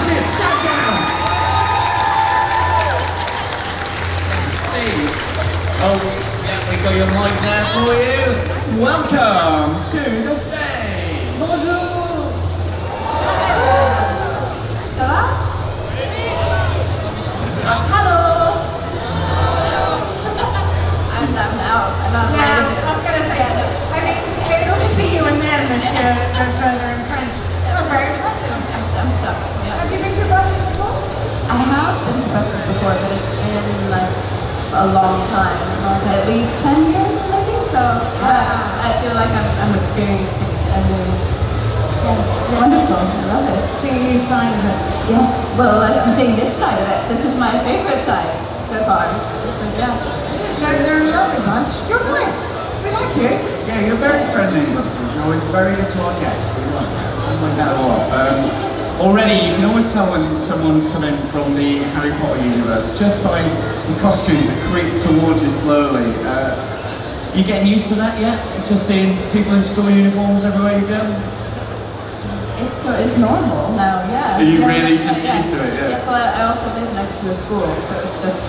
Sit down. See. Oh, yeah, we got your mic there for you. Welcome to the stage. Bonjour. Ça va? Hello. I'm out. Yeah, I was going to say, I mean, it'll just be you and them if you're further in French. That was very impressive. I'm stuck. Yeah. Have you been to Brussels before? I have been to Brussels before, but it's been like a long time, at least 10 years maybe. So I feel like I'm experiencing a new. Yeah, wonderful. I love it. Seeing a new side of it. Yes. Well, I'm seeing this side of it. This is my favorite side so far. Yeah. They're a lovely bunch. You're nice. We like you. Yeah, you're very friendly in Brussels. You're always very good to our guests. We like that. I like that a lot. Already, you can always tell when someone's come in from the Harry Potter universe just by the costumes that creep towards you slowly. You getting used to that yet? Just seeing people in school uniforms everywhere you go? It's normal now, yeah. Are you yeah, really yeah, just yeah. used to it? Yeah. Yes, well, I also live next to a school, so it's just,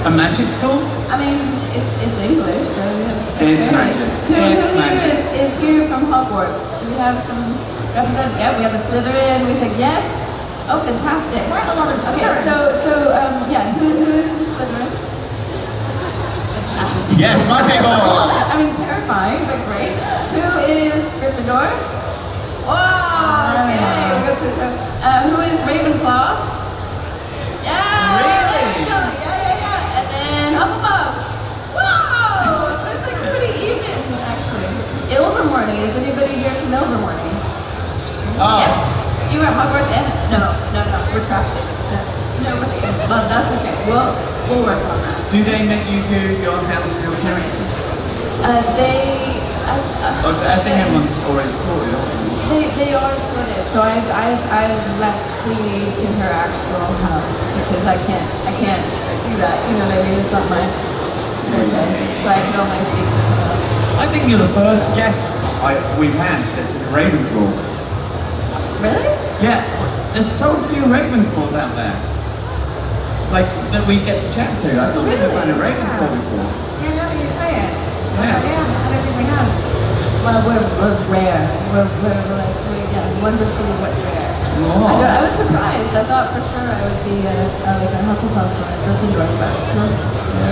A magic school? I mean, it's English, so yeah. It's magic. Who It's here magic. is here from Hogwarts? Do we have some represent? Yeah, we have a Slytherin. We think yes. Oh, fantastic. Quite a lot of Okay, Slytherin. so yeah, who is in Slytherin? Fantastic. Yes, my people. I mean, terrifying, but great. Who is Gryffindor? Wow. Okay, we got to show. Who is Ravenclaw? Yeah. Really? Yeah. And then Hufflepuff. Wow. It's like pretty even, actually. Ilvermorny. Is anybody here from Ilvermorny? Oh. Yes. You were at Hogwarts and no, retracted. Nobody is. But that's okay. We'll work on that. Do they make you do your house for your characters? I think everyone's already sorted, aren't they? They are sorted. So I left Queenie to her actual house because I can't do that. You know what I mean? It's not my forte. So I can only speak for myself. I think you're the first guest we've had that's in Ravenclaw. Really? Yeah, there's so few Ravenclaws out there. Like, that we get to chat to. I don't think I've had a Ravenclaw before. Yeah, now that you say it. Yeah. I don't think we have. Well, we're rare. We're wonderfully rare. Oh. I was surprised. I thought for sure I would be like a Hufflepuff or a Gryffindor, but no.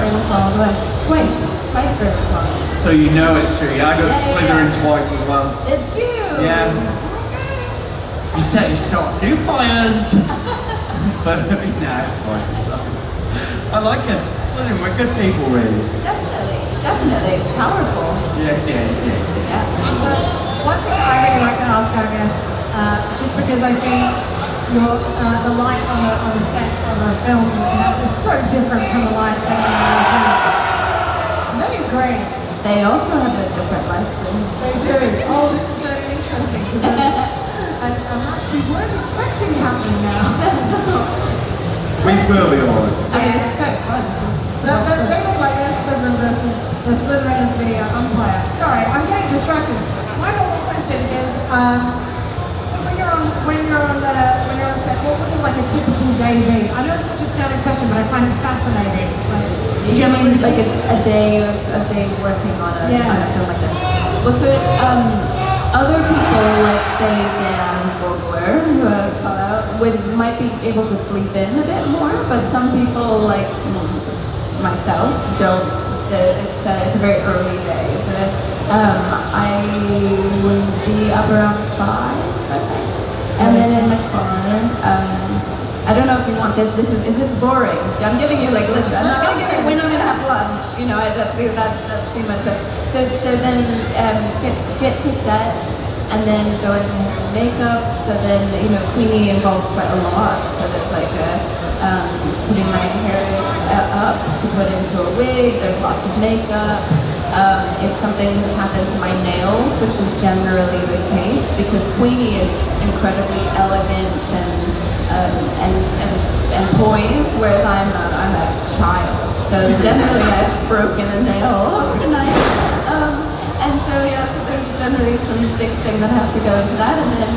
Ravenclaw all the way. Twice Ravenclaw. So you know it's true. Yeah, I got Slytherin yeah. twice as well. Did you? Yeah. You said you start a few fires. But nah, it's fine. It's fine. I like us. Slytherin, we're good people, really. Definitely. Powerful. Yeah. So, one thing I really like to ask our guests, just because I think the life on the set of a film is so different from the life that anyone else has. They agree. They also have a different life than They do. Oh, this is going to be interesting because there's a match we weren't expecting happening now. We will be all right. I mean, it's quite fun. They look like they're Slytherin versus the Slytherin is the umpire. Sorry, I'm getting distracted. My normal question is, so when you're on set, what would like a typical day be? I know it's such a standard question, but I find it fascinating. Do you mean like a day working on a film like this? Well, so other people, like say Dan Fogler, who I call out, might be able to sleep in a bit more, but some people like myself don't. It's a very early day. I would be up around 5, I think, and then in the car. I don't know if you want this. Is this boring? I'm giving you like literally. I'm not gonna give you when I'm gonna have lunch. You know, that's too much. But so then get to set and then go into makeup. So then Queenie involves quite a lot. So there's like putting my hair up to put into a wig. There's lots of makeup. If something has happened to my nails, which is generally the case, because Queenie is incredibly elegant and poised, whereas I'm a child. So generally I've broken a nail overnight. So there's generally some fixing that has to go into that, and then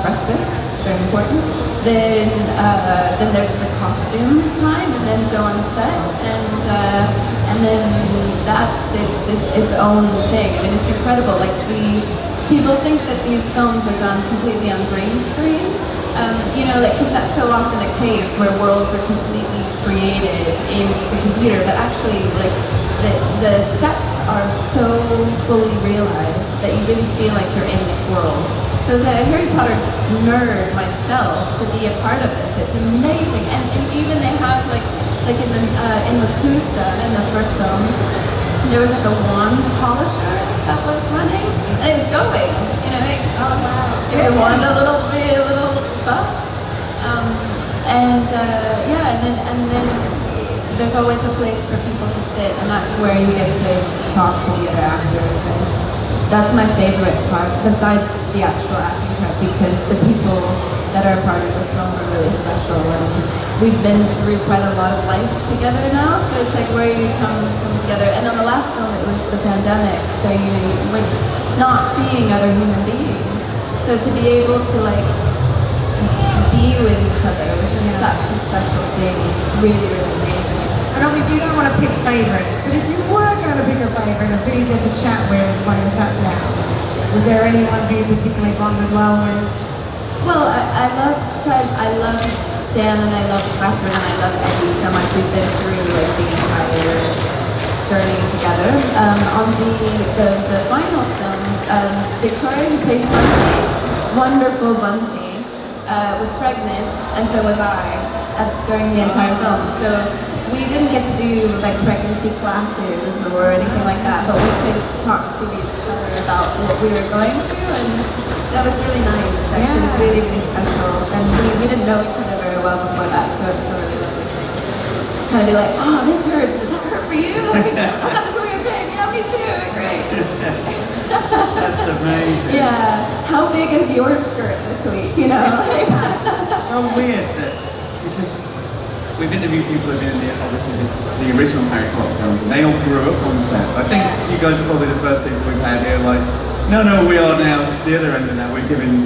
breakfast. very important. Then there's the costume time, and then go on set, and then that's its own thing. I mean, it's incredible. Like people think that these films are done completely on green screen. You know, like, because that's so often the case where worlds are completely created in the computer, but actually, like, the sets are so fully realized that you really feel like you're in this world. So as a Harry Potter nerd myself, to be a part of this, it's amazing. And even they have, like in Makusa, in the first film, there was like a wand polisher that was running, and it was going, you know, it wand a little bus, and then there's always a place for people to sit, and that's where you get to talk to the other actors, and that's my favorite part, besides the actual acting part, because the people that are part of this film are really special, and we've been through quite a lot of life together now, so it's like where you come together. And on the last film, it was the pandemic, so you were not seeing other human beings. So to be able to like be with each other was just such a special thing. It's really, really amazing. And obviously you don't want to pick favourites, but if you were going to pick a favourite of who you get to chat with when you sat down, was there anyone who you particularly bonded well with? Well, I love Dan, and I love Catherine, and I love Eddie so much. We've been through like the entire journey together. On the final film, Victoria, who plays Bunty, wonderful Bunty, was pregnant, and so was I during the entire film. So we didn't get to do like pregnancy classes or anything like that, but we could talk to each other about what we were going through, and that was really nice. Actually, it was really, really special, and we didn't know each other very well before that, so it was a really lovely thing. Kind of be like, oh, this hurts. Does that hurt for you? Like, I thought this was your pain. Yeah, me too. Great. That's amazing. Yeah. How big is your skirt this week? You know. Like, so weird that because we've interviewed people who've been in the original Harry Potter films, and they all grew up on set. I think you guys are probably the first people we've had here. Like, no, we are now the other end of that. We're getting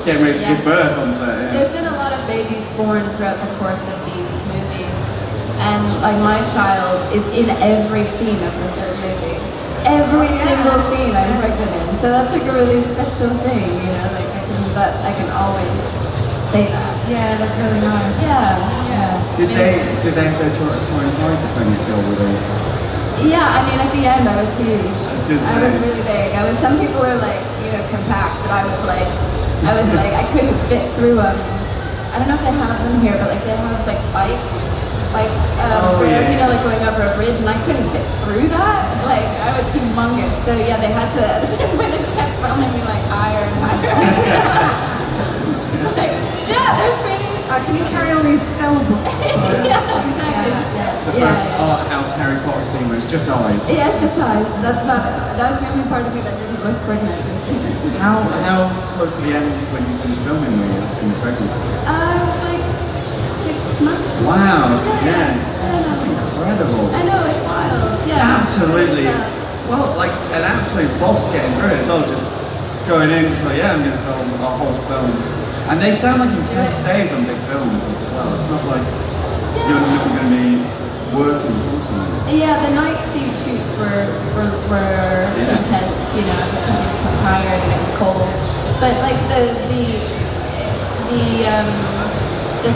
ready to give birth on set. Yeah. There've been a lot of babies born throughout the course of these movies, and like my child is in every scene of the third movie. Every single scene I'm pregnant in. So that's like a really special thing, you know. Like I can always say that. Yeah, that's really nice. Yeah. Did they have to try and hide the pregnancy, or were they? Yeah, I mean, at the end, I was huge. I was really big. Some people are like, you know, compact, but I was like, I couldn't fit through them. I don't know if they have them here, but like they have like rails, you know, like going over a bridge, and I couldn't fit through that. Like, I was humongous. So yeah, they had to, at a certain point, they just kept filming me like higher and higher. Like, yeah, there's me. Can you carry on these spell books? Yeah, exactly. The first art house Harry Potter scene was just eyes. Yeah, it's just eyes. That was the only part of me that didn't look pregnant. How close to the end when you finished filming were you in the pregnancy? It was like 6 months. Wow, yeah. I know. That's incredible. I know, it's wild. Yeah. Absolutely. Well, like an absolute boss getting through it. It's all just going in, just like, yeah, I'm going to film a whole film. And they sound like intense days on big films as well. It's not like you're not going to be working constantly. Yeah, the night scene shoots were intense, you know, just because you're tired and it was cold. But like the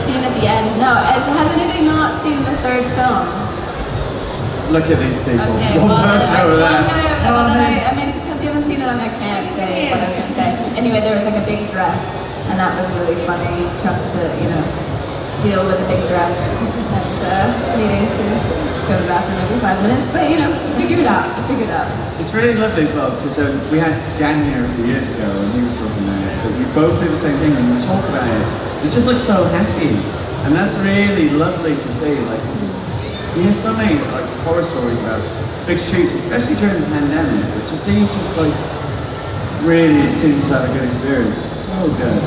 scene at the end, no, has anybody not seen the third film? Look at these people. Okay, One person over there. I mean, because you haven't seen it, I can't say what I was going to say. Anyway, there was like a big dress, and that was really funny, trying to, you know, deal with a big dress and needing to go to the bathroom every 5 minutes, but you know, you figure it out. It's really lovely as well, because we had Dan here a few years ago, and he was talking about it, but we both do the same thing, and we talk about it. You just look so happy, and that's really lovely to see. Like, we hear so many like horror stories about big shoots, especially during the pandemic, but to see you just like really seem to have a good experience. It's so good.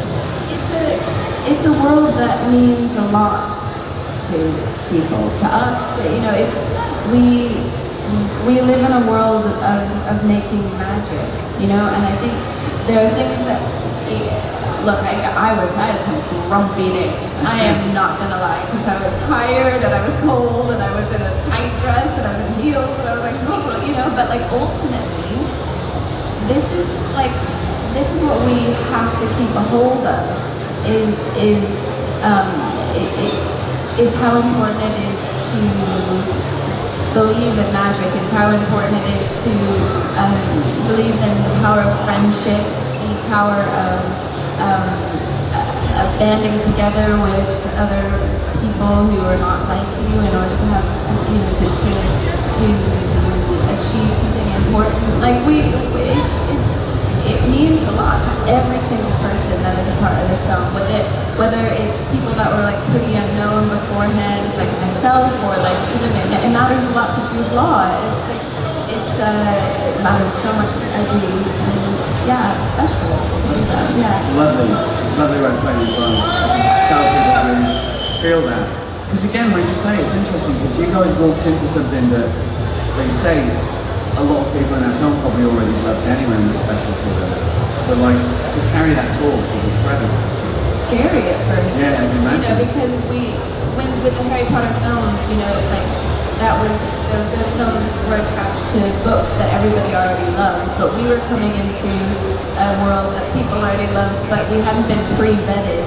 It's a world that means a lot to people, to us. You know, we live in a world of making magic. You know, and I think there are things that look, I had some grumpy days. I am not gonna lie, because I was tired and I was cold and I was in a tight dress and I was in heels and I was like, you know. But like ultimately, this is what we have to keep a hold of. Is how important it is to believe in magic, is how important it is to believe in the power of friendship, the power of banding together with other people who are not like you in order to have, you know, to achieve something important. Like it means a lot to every single person that is a part of this film, whether it's people that were like pretty unknown beforehand, like myself, or like even it matters a lot to Jude Law. It matters so much to Eddie, and yeah, it's special to do that. Yeah. Lovely way of playing as well. Tell people to feel that. Because again, like you say, it's interesting because you guys walked into something that they say a lot of people in our film probably already loved anyway and was special to them. So like, to carry that torch is incredible. Scary at first. Yeah, I can imagine. You know, because with the Harry Potter films, you know, like, those films were attached to books that everybody already loved, but we were coming into a world that people already loved, but we hadn't been pre-vetted,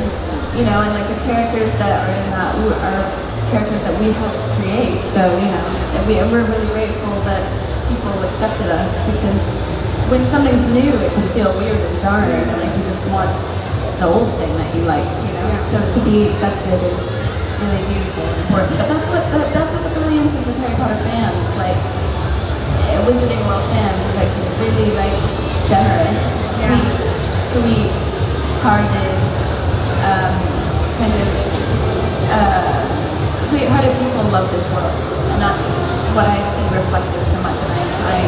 you know, and like the characters that are in that are characters that we helped create, so, you know, we're really grateful that people accepted us, because when something's new, it can feel weird and jarring, and like you just want the old thing that you liked, you know, so to be accepted is really beautiful and important. But that's what the brilliance is of Harry Potter fans, like Wizarding World fans, is like really like generous, sweet, hearted, kind of sweet-hearted people love this world, and that's what I see reflected so much, and I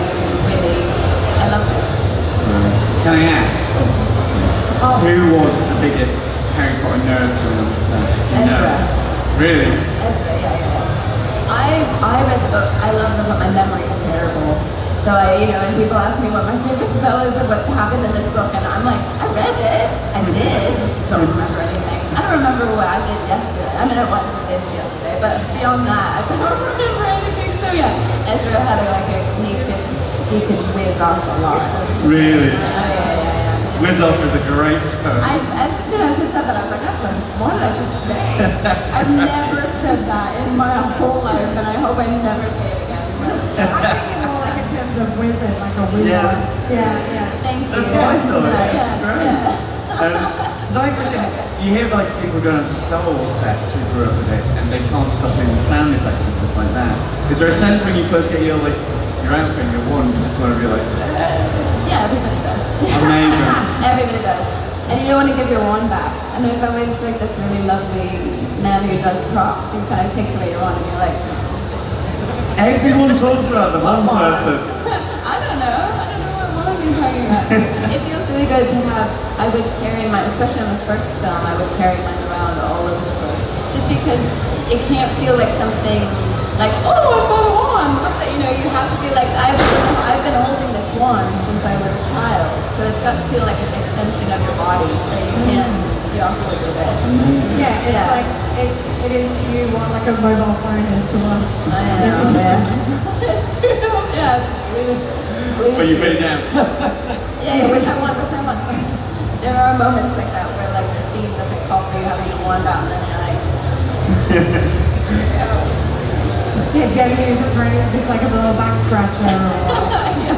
love it. Can I ask, who was the biggest Harry Potter nerd coming onto set? Ezra. Really? Ezra, yeah. I read the books. I love them, but my memory is terrible. So and people ask me what my favorite spell is or what happened in this book, and I'm like, I read it. I did. Don't remember anything. I don't remember what I did yesterday. I mean, I went to this yesterday, but beyond that, I don't remember anything. So yeah, Ezra had he could whiz off a lot. Really? Yeah. Whiz off is a great term. As soon as I said that, I was like, what did I just say? I've never said that in my whole life, and I hope I never say it again. I think more like in terms of wizard, like a wizard. Yeah. Thank you. That's what I thought. Yeah. So I imagine, you hear like people going onto Star Wars sets who grew up with it and they can't stop hearing the sound effects and stuff like that. Is there a sense when you first get your outfit, your wand, you just want to be like, yeah, everybody does. Amazing. Everybody does. And you don't want to give your wand back. And there's always like this really lovely man who does props who kind of takes away your wand, and you're like, everyone talks about the one person. I don't know what wand you're talking about. It feels really good to have. I would carry mine, especially in the first film, I would carry mine around all over the place. Just because it can't feel like something like, oh, I've got a wand. You know, you have to be like, I've been holding this wand since I was a child, so it's got to feel like an extension of your body, so you can't be awkward with it. Yeah, it's like it is to you what like a mobile phone is to us. I know, yeah. It's true. Yeah, just glued But you to put it down. Yeah, where's my wand? There are moments like that where like the scene doesn't call for you having your wand out, and then you're like, oh. Yeah, do you ever use it for just like a little back scratcher? Yeah.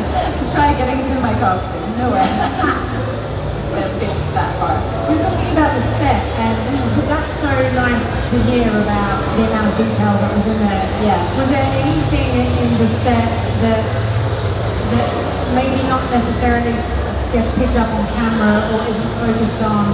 Try getting through my costume. No way. That far. You're talking about the set, and because that's so nice to hear about the amount of detail that was in there. Yeah. Was there anything in the set that maybe not necessarily gets picked up on camera or isn't focused on,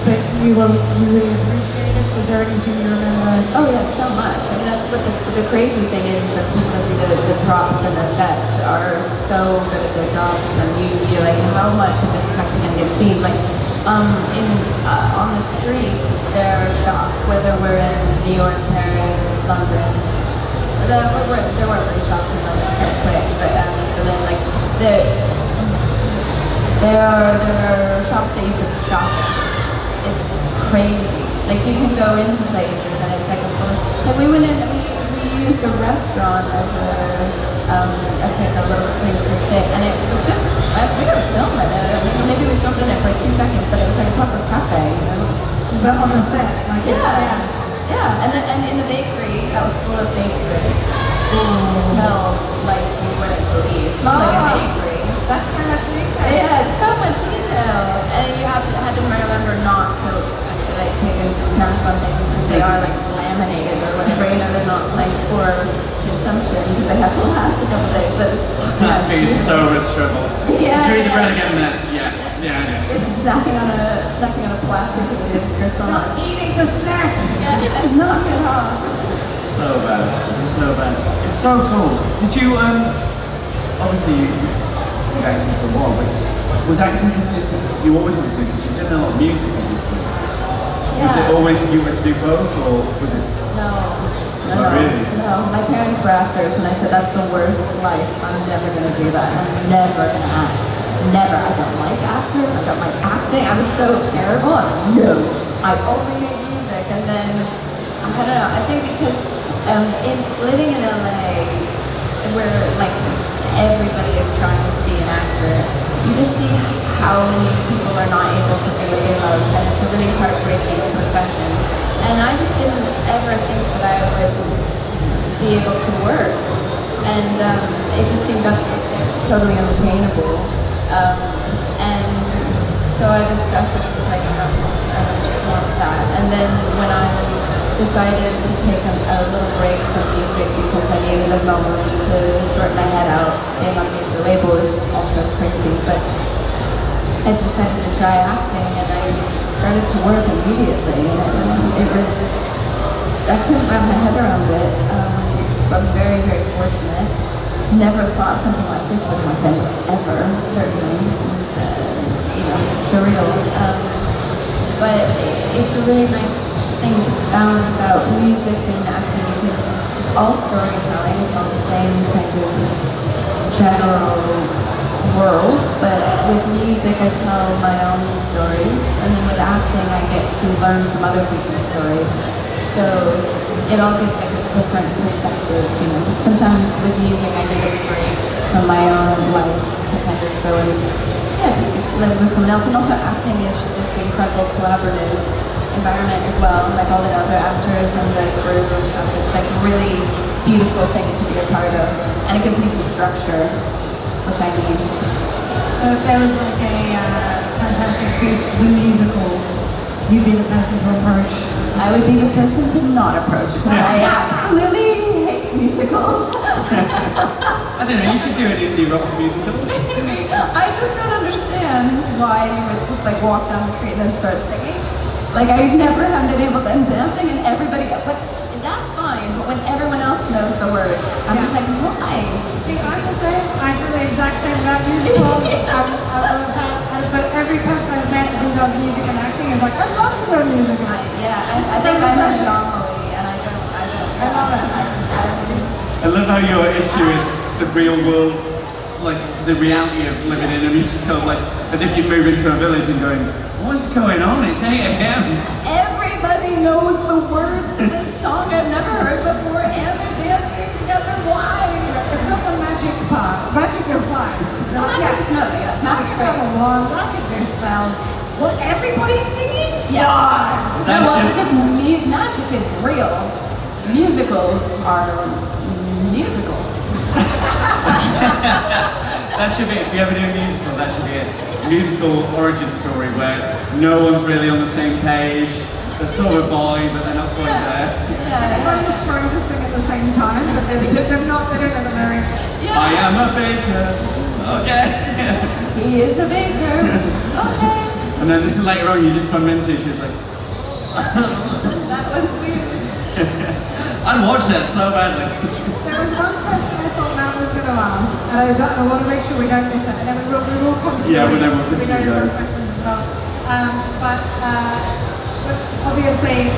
but you really appreciate it? Was there anything you remember? Oh yeah, so much. I mean, that's what the crazy thing is that people that do the props and the sets are so good at their jobs, and you're like, how much of this is actually going to get seen? Like, on the streets, there are shops, whether we're in New York, Paris, London. There weren't really shops in London, so it's quick, but then like there are shops that you could shop in. crazy. Like you can go into places and it's like a full, like we went in, we used a restaurant as like a little place to sit, and it was just, we didn't film it, maybe we filmed in it for like 2 seconds, but it was like a proper cafe, you know? But on the set, like Yeah, and in the bakery that was full of baked goods. Smelled like you wouldn't believe. Smelled like a bakery. That's so much detail. Yeah, it's so much detail, and you had to remember not to actually like pick and snack on things because they are like laminated or whatever. You know, they're not like for consumption because they have to last a couple days. But That feels so much trouble. Yeah. Did you eat the bread again then? Yeah. it's snacking on a plastic croissant. Stop eating the set. Yeah, and knock it off. So bad. It's so cool. Did you, obviously you acted for a while, but was acting something you always wanted to do? Because you've done a lot of music, obviously. Yeah. Was it always you wanted to do both, or was it? No. Really? No, my parents were actors, and I said that's the worst life. I'm never gonna do that. I'm never gonna act. Never. I don't like actors. I don't like acting. I was so terrible. I'm like, no. I only make music, and then I don't know. I think because living in LA, where like everybody is trying to be an actor, you just see how many people are not able to do what they love, and it's a really heartbreaking profession. And I just didn't ever think that I would be able to work, and it just seemed totally unattainable. And so I sort of was like, I don't want that. And then when I decided to take a little break from music because I needed a moment to sort my head out, being on a major label is also crazy, but I decided to try acting, and I started to work immediately, and it was I couldn't wrap my head around it, but I'm very, very fortunate. Never thought something like this would happen, ever, certainly. It was, surreal. But it's a really nice thing to balance out music and acting because it's all storytelling, it's all the same kind of general world, but with music I tell my own stories, and then with acting I get to learn from other people's stories. So it all gives like a different perspective, you know. Sometimes with music I need a break from my own life to kind of go and just live with someone else. And also acting is this incredible collaborative environment as well, like all the other actors and the crew and stuff. It's like a really beautiful thing to be a part of, and it gives me some structure, which I need. So if there was like a fantastic piece, the musical, you'd be the person to approach. I would be the person to not approach because I absolutely hate musicals. I don't know, you could do an indie rock musical. Maybe. I just don't understand why you would just like walk down the street and then start singing. Like I never have been able to, and dancing and everybody, but that's fine, but when everyone else knows the words, I'm just like, why? See, I'm the same. I feel the exact same about musicals. But every person I've met who does music and acting is like, I'd love to do a musical. I think I'm a anomaly, and I don't. I love it. I love how your issue is the real world, like the reality of living in a musical, like as if you move into a village and going, what's going on? It's 8 a.m. Everybody knows the words to this song I've never heard before, and they're dancing together. Why? It's not the magic part. Magic, you're fine. Magic's Magic's great. a wand. I can do spells. Well, everybody's singing? Yeah. No, well, because magic is real. Musicals are musicals. That should be, if we ever do a musical, that should be it. A musical origin story where no one's really on the same page. There's sort of a vibe, but they're not quite there. Everybody's trying to sing at the same time, but they don't know the lyrics. Yeah. I am a baker. Okay. He is a baker. Okay. And then later on, you just come into it, she's like, That was weird. I'd watch that so badly. There was one question I thought Matt was going to ask, and I want to make sure we don't miss it, and then we will come to Yeah, we'll we continue go to those. those questions as well. But obviously,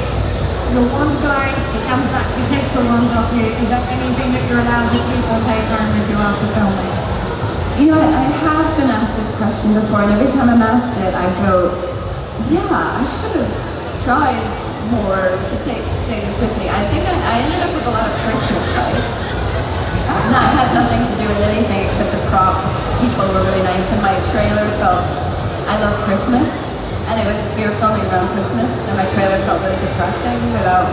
you're one guy, he comes back, he takes the wands off you. Is there anything that you're allowed to keep or take home with you after filming? You know, I have been asked this question before, and every time I'm asked it, I go, yeah, I should have tried more to take things with me. I think I ended up with a lot of Christmas lights. That had nothing to do with anything except the props. People were really nice, and my trailer felt. I love Christmas, and we were filming around Christmas, and my trailer felt really depressing without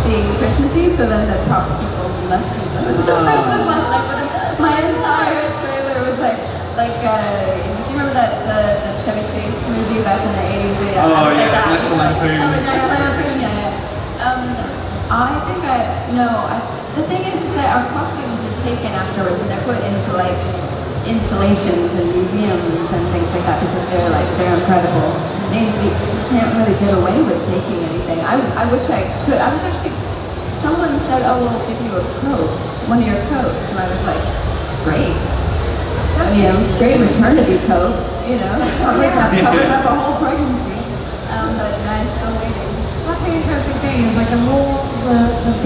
being Christmassy. So then the props people left me those Christmas lights. My entire trailer was like. Do you remember that Chevy Chase movie back in the 80s? Oh yeah, National Lampoon. National Lampoon, yeah. The thing is that our costumes are taken afterwards and they're put into like installations and museums and things like that because they're incredible. It means we can't really get away with taking anything. I wish I could. I was actually, someone said, oh, we'll give you a coat, one of your coats, and I was like, great. Great maternity coat, covers up a whole pregnancy, but I'm still waiting. That's the interesting thing is like the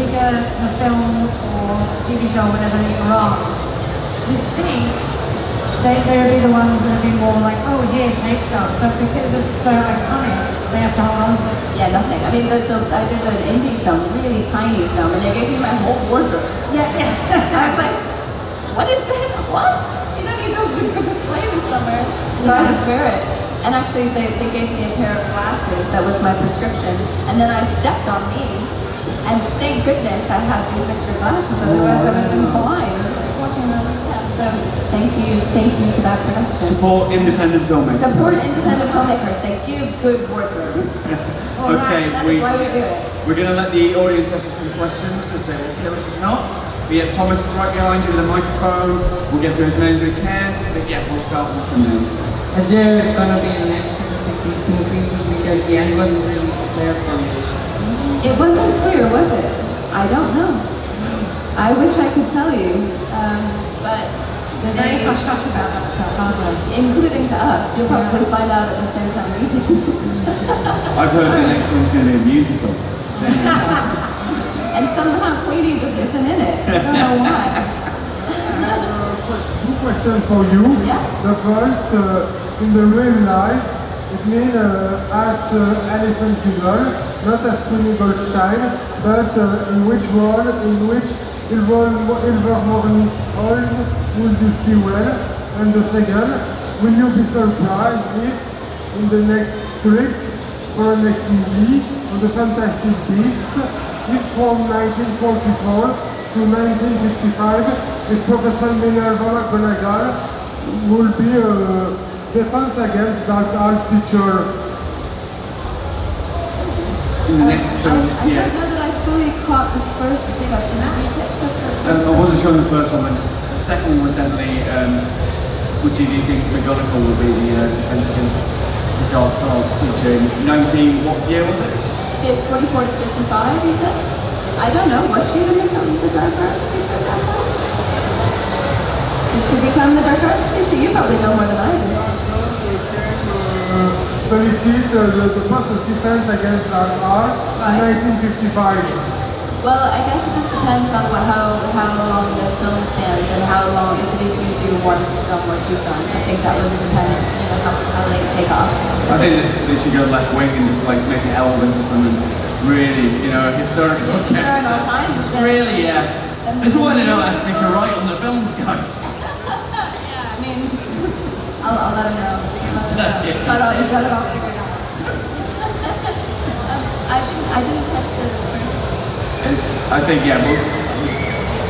bigger the film or TV show, whatever that you're on, you'd think they would be the ones that would be more like, oh, here, take stuff, but because it's so iconic, they have to hold on to it. Yeah, nothing. I mean, I did an indie film, really tiny film, and they gave me my whole wardrobe. Yeah. I was like, what is that? What? You could display this somewhere. So I just wear it. And actually they gave me a pair of glasses that was my prescription. And then I stepped on these. And thank goodness I had these extra glasses, otherwise I would have been blind. So thank you to that production. Support independent filmmakers. Support independent filmmakers. They give good wardrobe. Okay, that is why we do it. We're going to let the audience ask you some questions because they will kill us if not. But yeah, Thomas is right behind you with a microphone. We'll get through as many as we can. But yeah, we'll start from there. Is there gonna be an next Keepsakes movie? Because the end wasn't really clear for me. It wasn't clear, was it? I don't know. I wish I could tell you, but They're very hush-hush about that stuff, aren't they? including to us. You'll probably find out at the same time we do. I've heard the next one's going to be a musical. And somehow Queenie just isn't in it. I don't know why. Two questions for you. Yeah. The first, in the real life, it means as Alison Sudol, not as Queenie Goldstein, but in which role, in which Ilvermorny roles would you see well? And the second, will you be surprised if in the next scripts for the next movie of the Fantastic Beasts, if from 1944 to 1955, if Professor Minerva McGonagall will be a defense against dark art teacher? Next film, I don't know that I fully caught the first question. Did you catch the first I wasn't sure on the first one, but the second one was definitely, do you think McGonagall will be the defense against the dark art teacher in what year was it? 44 to 55, you said? I don't know. Was she going to become the dark arts teacher at that point? Did she become the dark arts teacher? You probably know more than I do. Solicit the post of defense against dark art Right. in 1955. Well, I guess it just depends on how long the film spans and how long, if they do one film or two films. I think that would depend, how they take off. I think that they should go left wing and just like make it Elvis or something really, historical Fair character. enough, I understand. Really, yeah. This is why they don't ask me to write on the films, guys. Yeah, I mean, I'll let him know. Yeah. You got it all figured out. I didn't catch the first. I think, yeah, well,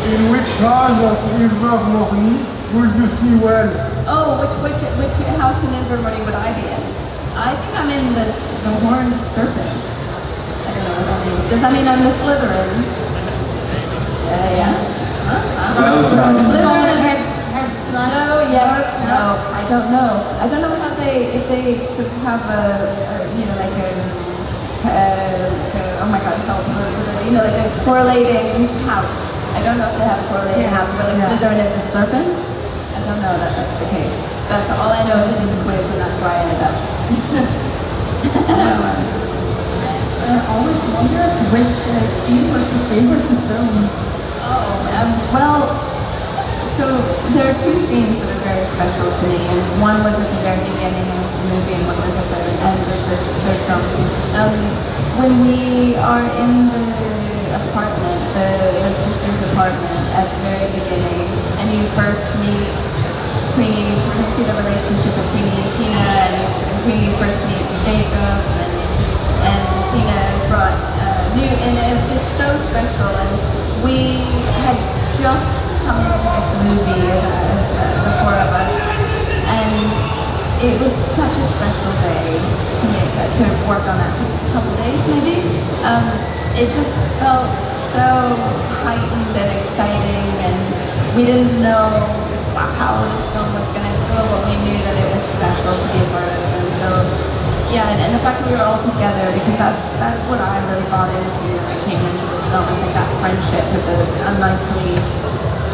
In which house of Ilvermorny would you see well? Oh, which house in Invermorny would I be in? I think I'm in the Horned Serpent. I don't know what that means. Does that mean I'm the Slytherin? Yeah. well done. Slytherin. No, yes, no, I don't know. I don't know how if they sort of have oh my god, help, like a correlating house. I don't know if they have a correlating house where like Slytherin is a serpent. I don't know that that's the case. That's all I know is I did the quiz and that's where I ended up. I always wonder which scene was your favorite to film. So there are two scenes that are very special to me, and one was at the very beginning of the movie, and one was at the end of the third film. when we are in the apartment, the sister's apartment at the very beginning, and you first meet Queenie, you first see the relationship of Queenie and Tina, and Queenie first meets Jacob, and Tina has brought Newt, and it's just so special. And we had just come into this movie, the four of us, and it was such a special day to make that, to work on that, a couple days maybe. It just felt so heightened and exciting, and we didn't know how this film was going to go, but we knew that it was special to be a part of. And so, yeah, and the fact that we were all together, because that's what I really bought into when I came into this film, is like that friendship with those unlikely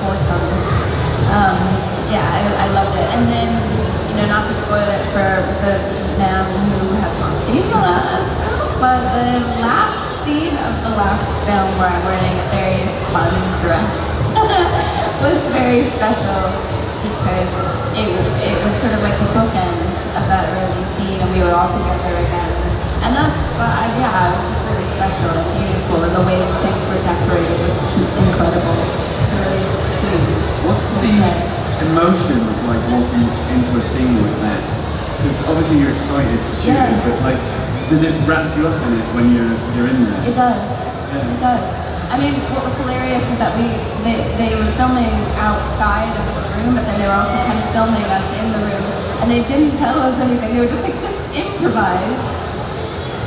foursome. Yeah, I loved it. And then, you know, not to spoil it for the man who has not seen the last film, but the last scene of the last film where I'm wearing a very fun dress was very special, because it was sort of like the bookend of that early scene, and we were all together again. And that's, yeah, it was just really special and beautiful, and the way things were decorated was just incredible. It's really sweet. What's the emotion of like walking into a scene like that? Because obviously you're excited to shoot it, but like, does it wrap you up in it when you're in there? It does. Yeah. It does. I mean, what was hilarious is that they were filming outside of the room, but then they were also kind of filming us in the room, and they didn't tell us anything. They were just like, just improvise.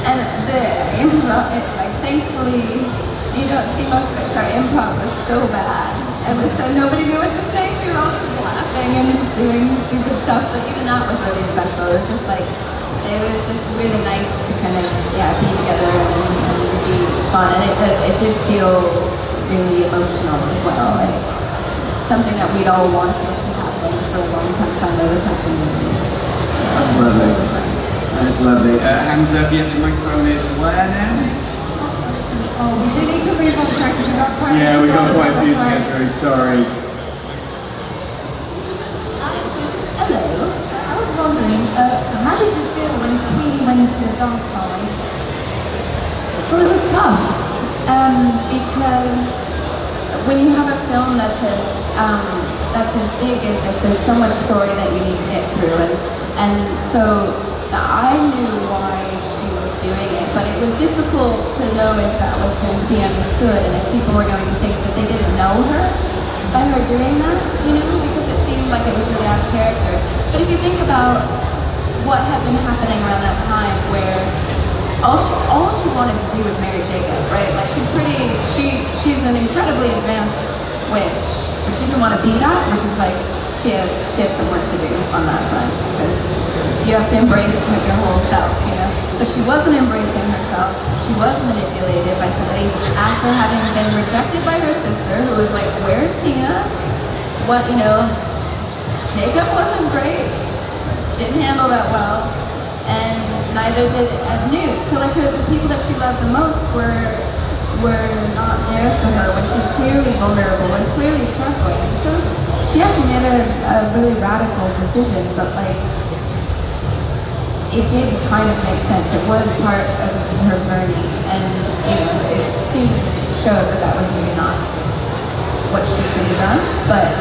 And the improv, like, thankfully, you don't see most of it. Sorry, improv was so bad. It was so, nobody knew what to say. We were all just laughing and just doing stupid stuff, but even that was really special. It was just like, it was just really nice to kind of, yeah, be together and be fun. And it did feel really emotional as well. Like, something that we'd all wanted to happen for a long time finally was happening. Yeah, that's lovely. That's lovely. Hands up, yeah, the microphone is where now? Oh, we do need to move on track because we've got quite Yeah, we've got quite a few to get through, sorry. Hello. I was wondering, how did you feel when Queenie went into the dark side? Well, it was tough, because when you have a film that's as big as this, there's so much story that you need to get through, and so I knew why she was doing it, but it was difficult to know if that was going to be understood and if people were going to think that they didn't know her by her doing that, you know, because it seemed like it was really out of character. But if you think about what had been happening around that time, where all she wanted to do was marry Jacob, right? Like, she's an incredibly advanced witch, but she didn't want to be that, which is like, she had some work to do on that front, because you have to embrace your whole self, you know. But she wasn't embracing herself. She was manipulated by somebody after having been rejected by her sister, who was like, "Where's Tina? What, you know?" Jacob wasn't great. Didn't handle that well, and neither did Newt. So like the people that she loved the most were not there for her when she's clearly vulnerable and clearly struggling. So she actually made a really radical decision, but like, it did kind of make sense. It was part of her journey, and you know, it soon showed that that was maybe not what she should have done. But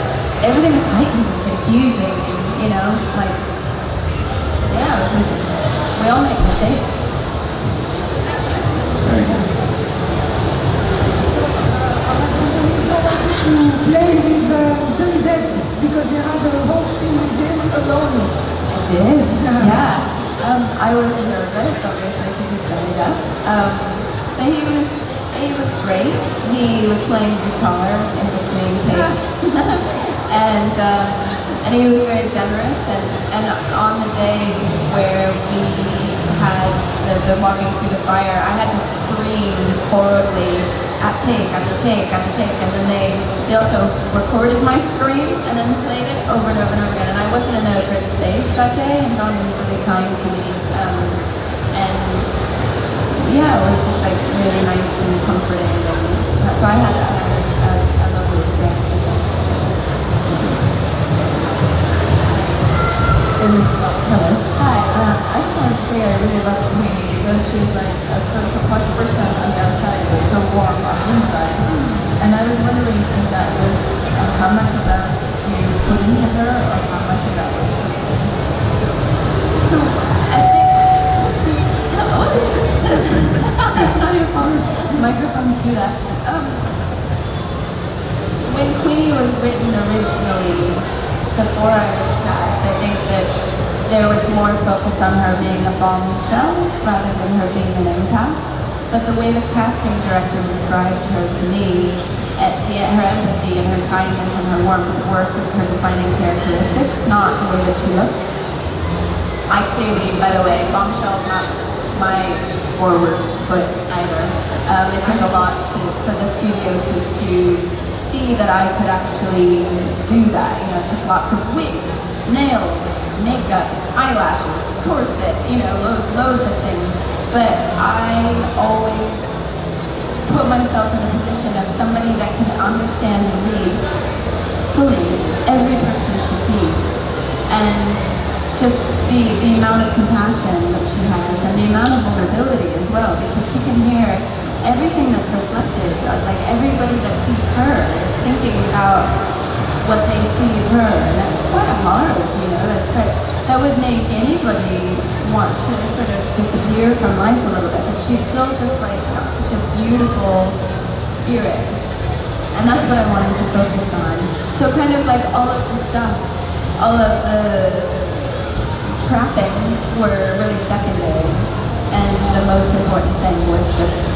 everything was heightened and confusing, and you know, like, yeah, it was like, we all make mistakes. Very good. Play with Johnny Depp because you had the whole scene with him alone. I did, yeah. I was nervous, obviously, because he's Johnny Depp. But he was great. He was playing guitar in between takes, and he was very generous. And on the day where we had the walking through the fire, I had to scream horribly at take after take after take, and then they also recorded my scream and then played it over and over and over again. And I wasn't in a good space that day, and Johnny was really kind to me, and yeah, it was just like really nice and comforting, and so I had a lovely experience with it. Hello. Hi. I just wanted to say I really love Queenie because she's like a sort of posh person on the outside, but so warm on the inside. And I was wondering if that was how much of that you put into her, or how much of that was scripted. So I think. It's not your fault. Microphones do that. When Queenie was written originally, before I was cast, I think that there was more focus on her being a bombshell rather than her being an empath. But the way the casting director described her to me, her empathy and her kindness and her warmth were sort of her defining characteristics, not the way that she looked. I clearly, by the way, bombshell's not my forward foot either. It took a lot for the studio to see that I could actually do that. You know, it took lots of wigs, nails, makeup, eyelashes, corset, you know, loads of things. But I always put myself in the position of somebody that can understand and read fully every person she sees. And just the amount of compassion that she has and the amount of vulnerability as well, because she can hear everything that's reflected, like everybody that sees her is thinking about what they see of her, and that's quite hard, you know, that would make anybody want to sort of disappear from life a little bit, but she's still just like got such a beautiful spirit, and that's what I wanted to focus on. So kind of like all of the stuff, all of the trappings were really secondary, and the most important thing was just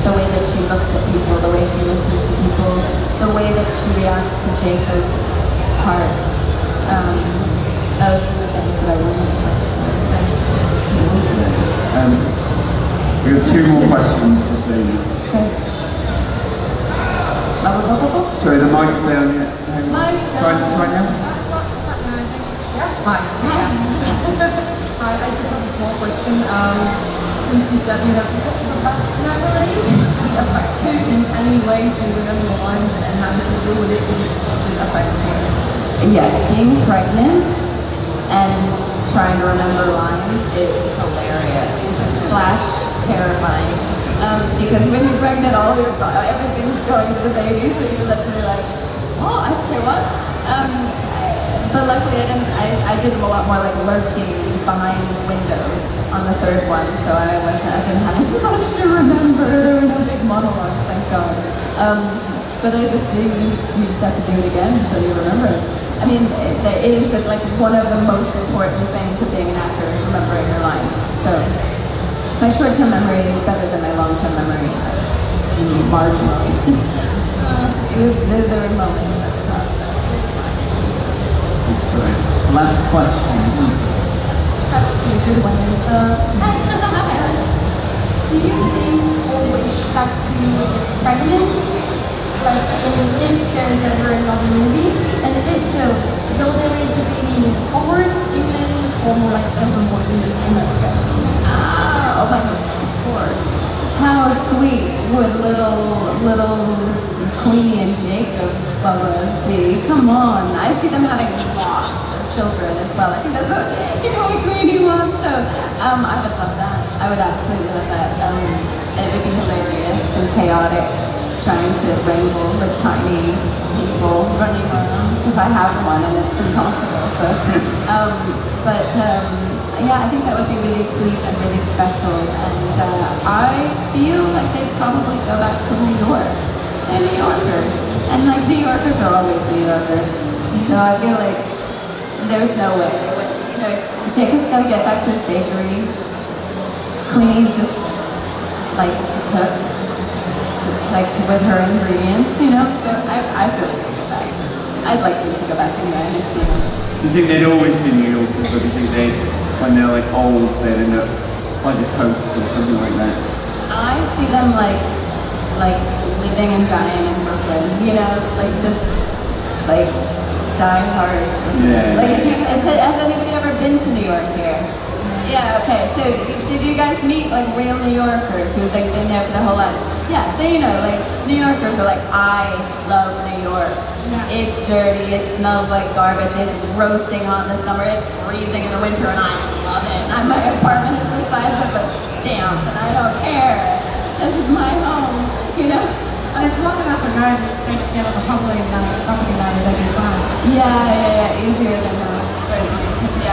the way that she looks at people, the way she listens to people, the way that she reacts to Jacob's heart. Those are the things that I wanted to focus on. We have two more questions, just so you know. Okay. Sorry, the mic's down yet. Mic's Try down. now. It's up now, I think. Yeah? Hi. Hi, I just have a small question. Since you said you have forgotten the past memory, did it affect you in any way? Do you remember your lines and how did you deal with it? Did it affect you? Yeah, being pregnant and trying to remember lines is hilarious / terrifying. Because when you're pregnant, everything's going to the baby, so you're literally like, oh, I have to say what? But luckily I did a lot more like lurking behind windows on the third one, so I didn't have as much to remember. There were no big monologues, thank God. But you just have to do it again until you remember it. I mean, it is like one of the most important things of being an actor is remembering your lines. So my short-term memory is better than my long-term memory, marginally. There were moments at the top. That's great. Last question. That's a pretty good one. Do you think or wish that you would get pregnant? Like, if there's ever another movie? And if so, will they raise the baby in Hogwarts, England, or more like evermore in America? Oh my God, of course. How sweet would little Queenie and Jacob Bubba's be? Come on. I see them having lots of children as well. I think that's what Queenie wants. So I would love that. I would absolutely love that. And it would be hilarious and chaotic trying to wrangle with tiny people running around, because I have one and it's impossible. So, yeah, I think that would be really sweet and really special. And I feel like they'd probably go back to New York. They're New Yorkers, and like New Yorkers are always New Yorkers. So I feel like there's no way they would. You know, Jacob's got to get back to his bakery. Queenie just likes to cook, like with her ingredients, you know. So I feel like they'd go back. I'd like them to go back in there. Do you think they'd always be New Yorkers, or do you think when they're like old, they'd end up by the coast or something like that? I see them like living and dying in Brooklyn, you know, like just like die hard. Yeah. Like has anybody ever been to New York here? Yeah, okay, so did you guys meet like real New Yorkers who've like been there for their whole lives? Yeah, so you know, like New Yorkers are like, I love New York. It's dirty, it smells like garbage, it's roasting hot in the summer, it's freezing in the winter, and I love it. My apartment is the size of a stamp, and I don't care.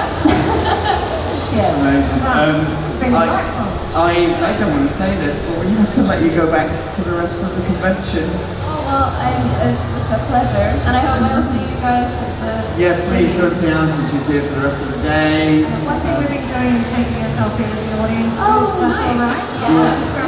that. Yeah. Amazing. It's been delightful. I don't want to say this, but we have to let you go back to the rest of the convention. Well, it's a pleasure, and I hope I'll see you guys at the. Yeah, please go and see Alison. She's here for the rest of the day. One thing we've been doing is taking a selfie with the audience. Oh, That's nice. all right. Yeah. Just for